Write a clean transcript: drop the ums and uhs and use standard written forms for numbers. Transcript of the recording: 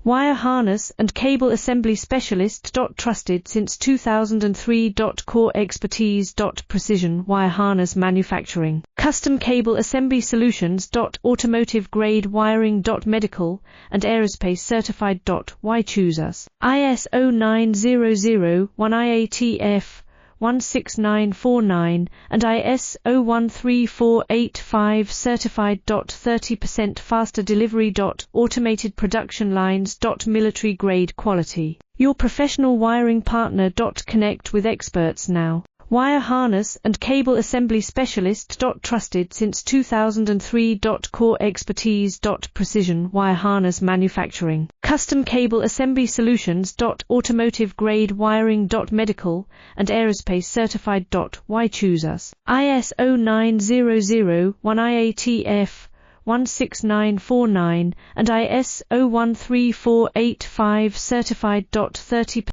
Wire harness and cable assembly specialist. Trusted since 2003. Core expertise. Precision wire harness manufacturing. Custom cable assembly solutions. Automotive grade wiring. Medical and aerospace certified. Why choose us? IS-0900-1ATF-16949 and IS-013485 certified. 30% faster delivery. Automated production lines. Military grade quality. Your professional wiring partner. Connect with experts now. Wire harness and cable assembly specialist. Trusted since 2003. Core expertise. Precision wire harness manufacturing. Custom cable assembly solutions. Automotive grade wiring. Medical and aerospace certified. Why choose us? IS-0900-1ATF-16949 and IS-013485 certified. 30%